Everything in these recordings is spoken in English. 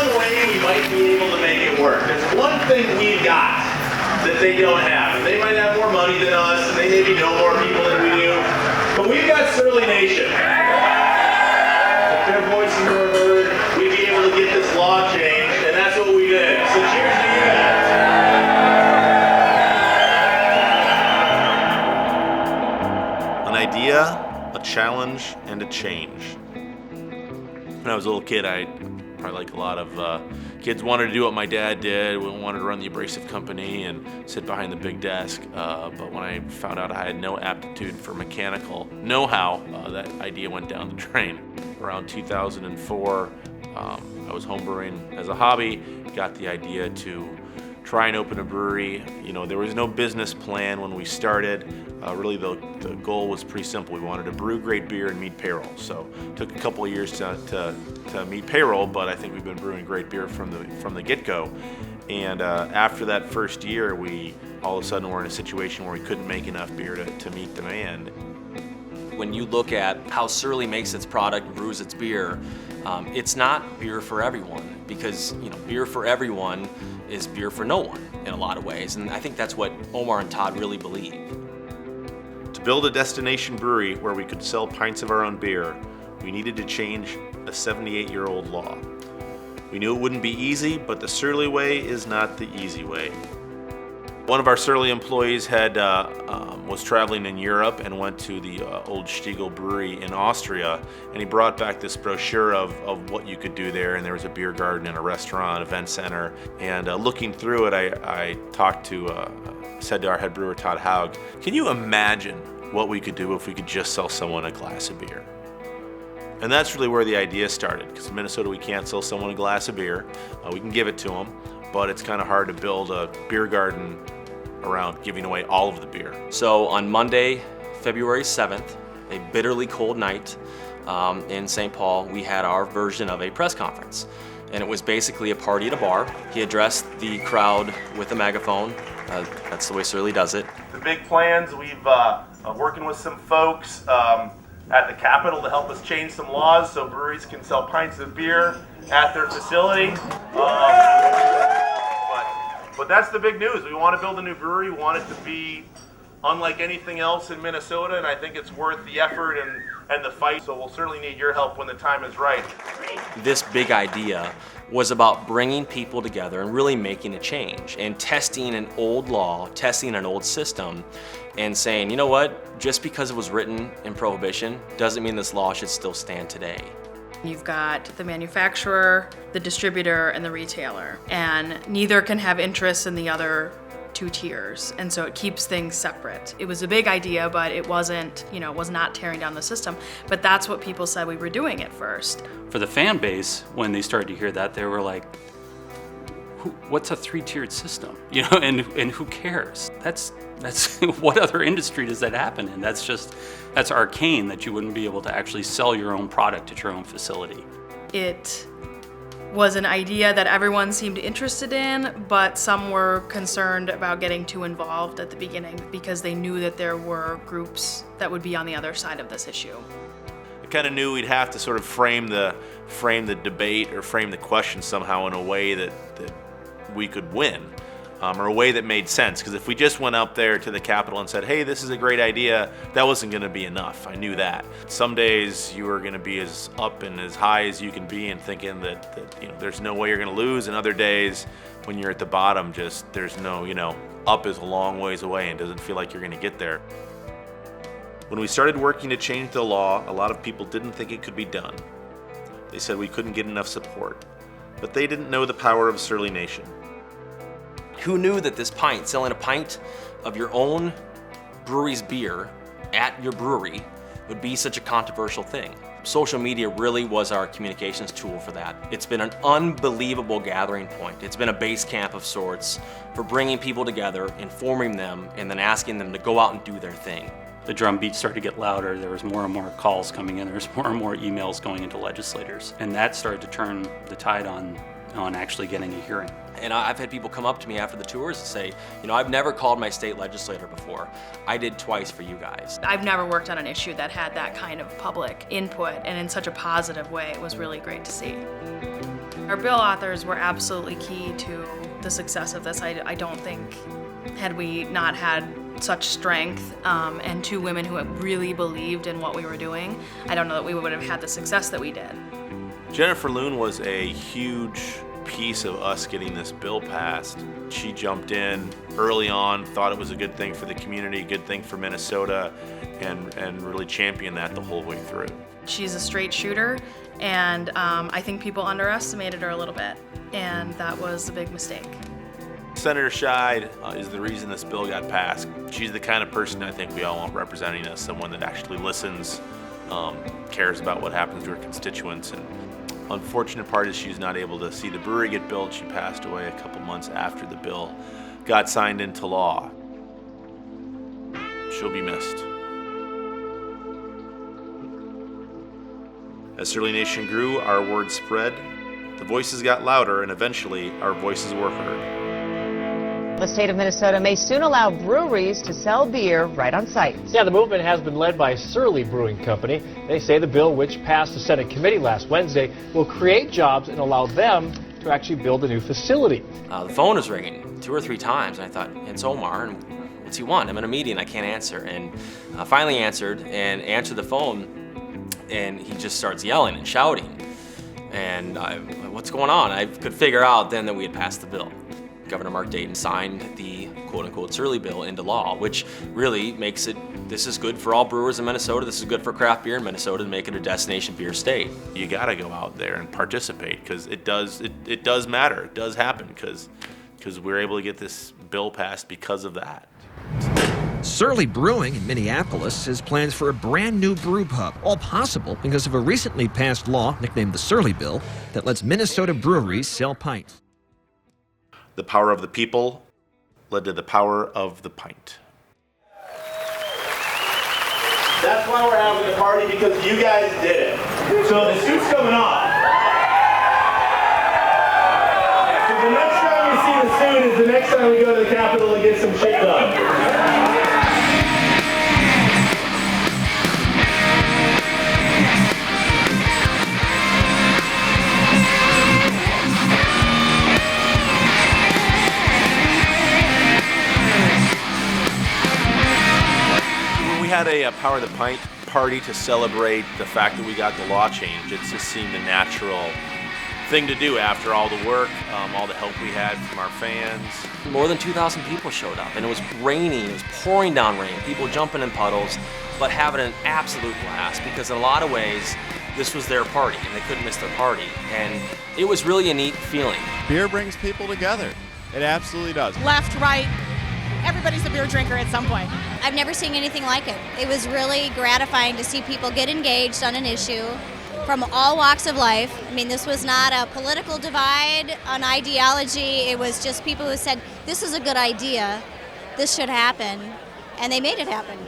one way we might be able to make it work. There's one thing we've got that they don't have. And they might have more money than us, and they maybe know more people than we do. But we've got Surly Nation. If their voices were heard, we'd be able to get this law changed, and that's what we did. So cheers to you guys. An idea, a challenge, and a change. When I was a little kid, I probably like a lot of kids wanted to do what my dad did. We wanted to run the abrasive company and sit behind the big desk. But when I found out I had no aptitude for mechanical know-how, that idea went down the drain. Around 2004, I was homebrewing as a hobby, got the idea to try and open a brewery. You know, there was no business plan when we started. Really, the goal was pretty simple. We wanted to brew great beer and meet payroll. So it took a couple of years to meet payroll, but I think we've been brewing great beer from the get-go. And after that first year, we all of a sudden were in a situation where we couldn't make enough beer to meet demand. When you look at how Surly makes its product and brews its beer, it's not beer for everyone, because beer for everyone is beer for no one in a lot of ways. And I think that's what Omar and Todd really believe. To build a destination brewery where we could sell pints of our own beer, we needed to change a 78-year-old law. We knew it wouldn't be easy, but the Surly way is not the easy way. One of our Surly employees was traveling in Europe and went to the old Stiegel brewery in Austria, and he brought back this brochure of what you could do there, and there was a beer garden and a restaurant, event center. And looking through it, I said to our head brewer, Todd Haug, can you imagine what we could do if we could just sell someone a glass of beer? And that's really where the idea started, because in Minnesota we can't sell someone a glass of beer. We can give it to them, but it's kind of hard to build a beer garden around giving away all of the beer. So on Monday, February 7th, a bitterly cold night in St. Paul, we had our version of a press conference. And it was basically a party at a bar. He addressed the crowd with a megaphone. That's the way Surly does it. The big plans, we've working with some folks at the Capitol to help us change some laws so breweries can sell pints of beer at their facility. But that's the big news. We want to build a new brewery. We want it to be unlike anything else in Minnesota, and I think it's worth the effort and the fight. So we'll certainly need your help when the time is right. This big idea was about bringing people together and really making a change and testing an old law, testing an old system, and saying, you know what, just because it was written in Prohibition doesn't mean this law should still stand today. You've got the manufacturer, the distributor, and the retailer, and neither can have interests in the other two tiers, and so it keeps things separate. It was a big idea, but it wasn't, was not tearing down the system, but that's what people said we were doing at first. For the fan base, when they started to hear that, they were like, what's a three-tiered system? And who cares? That's what other industry does that happen in? That's arcane that you wouldn't be able to actually sell your own product at your own facility. It was an idea that everyone seemed interested in, but some were concerned about getting too involved at the beginning because they knew that there were groups that would be on the other side of this issue. I kind of knew we'd have to sort of frame the debate or frame the question somehow in a way that we could win. Or a way that made sense, because if we just went up there to the Capitol and said, hey, this is a great idea, that wasn't going to be enough. I knew that. Some days you are going to be as up and as high as you can be and thinking that there's no way you're going to lose, and other days when you're at the bottom, just there's no, up is a long ways away and doesn't feel like you're going to get there. When we started working to change the law, a lot of people didn't think it could be done. They said we couldn't get enough support, but they didn't know the power of Surly Nation. Who knew that this pint, selling a pint of your own brewery's beer at your brewery, would be such a controversial thing? Social media really was our communications tool for that. It's been an unbelievable gathering point. It's been a base camp of sorts for bringing people together, informing them, and then asking them to go out and do their thing. The drum beat started to get louder. There was more and more calls coming in. There was more and more emails going into legislators. And that started to turn the tide on actually getting a hearing. And I've had people come up to me after the tours and say, I've never called my state legislator before. I did twice for you guys. I've never worked on an issue that had that kind of public input and in such a positive way. It was really great to see. Our bill authors were absolutely key to the success of this. I don't think, had we not had such strength and two women who really believed in what we were doing, I don't know that we would have had the success that we did. Jennifer Loon was a huge piece of us getting this bill passed. She jumped in early on, thought it was a good thing for the community, a good thing for Minnesota, and really championed that the whole way through. She's a straight shooter, and I think people underestimated her a little bit, and that was a big mistake. Senator Scheid is the reason this bill got passed. She's the kind of person I think we all want representing us, someone that actually listens, cares about what happens to her constituents. And unfortunate part is she's not able to see the brewery get built. She passed away a couple months after the bill got signed into law. She'll be missed. As Surly Nation grew, our word spread. The voices got louder, and eventually our voices were heard. The state of Minnesota may soon allow breweries to sell beer right on site. Yeah, the movement has been led by Surly Brewing Company. They say the bill, which passed the Senate committee last Wednesday, will create jobs and allow them to actually build a new facility. The phone was ringing 2 or 3 times, and I thought, it's Omar, and what's he want? I'm in a meeting, I can't answer. And finally answered the phone, and he just starts yelling and shouting. And what's going on? I could figure out then that we had passed the bill. Governor Mark Dayton signed the quote-unquote Surly bill into law, which really makes it, this is good for all brewers in Minnesota, this is good for craft beer in Minnesota to make it a destination beer state. You gotta go out there and participate, because it does matter, it does happen, because we're able to get this bill passed because of that. Surly Brewing in Minneapolis has plans for a brand new brew pub, all possible because of a recently passed law nicknamed the Surly Bill that lets Minnesota breweries sell pints. The power of the people led to the power of the pint. That's why we're having the party, because you guys did it. So the suit's coming off. So the next time you see the suit is the next time we go to the Capitol and get some shit done. We had a Power of the Pint party to celebrate the fact that we got the law change. It just seemed the natural thing to do after all the work, all the help we had from our fans. More than 2,000 people showed up, and it was raining, it was pouring down rain, people jumping in puddles, but having an absolute blast, because in a lot of ways, this was their party, and they couldn't miss their party, and it was really a neat feeling. Beer brings people together. It absolutely does. Left, right, everybody's a beer drinker at some point. I've never seen anything like it. It was really gratifying to see people get engaged on an issue from all walks of life. I mean, this was not a political divide, an ideology. It was just people who said, this is a good idea, this should happen, and they made it happen.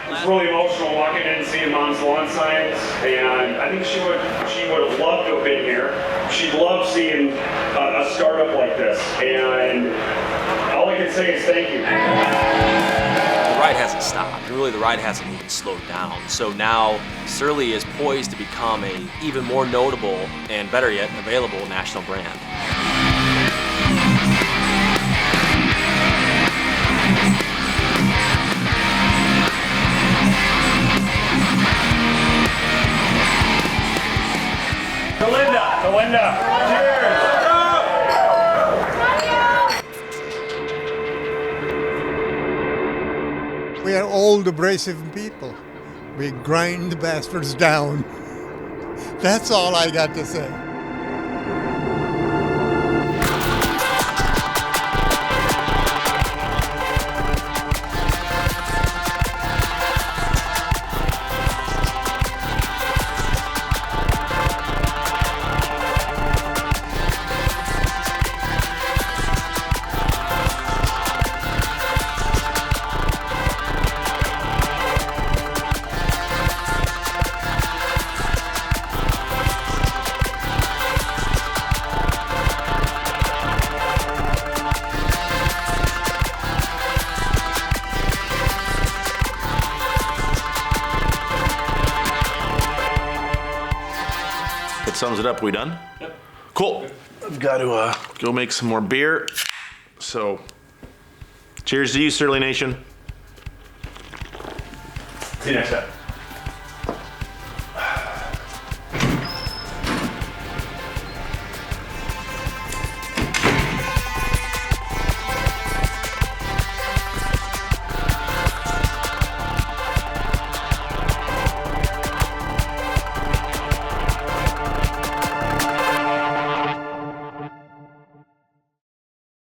It's really emotional walking in and seeing Mom's lawn signs, and I think she would have loved to have been here. She loved seeing a startup like this, and all I can say is thank you. The ride hasn't stopped, and really the ride hasn't even slowed down. So now Surly is poised to become a even more notable and, better yet, available national brand. Belinda, cheers! We are old, abrasive people. We grind the bastards down. That's all I got to say. That sums it up. We done? Yep. Cool. I've got to go make some more beer. So, cheers to you, Surly Nation. See you next time.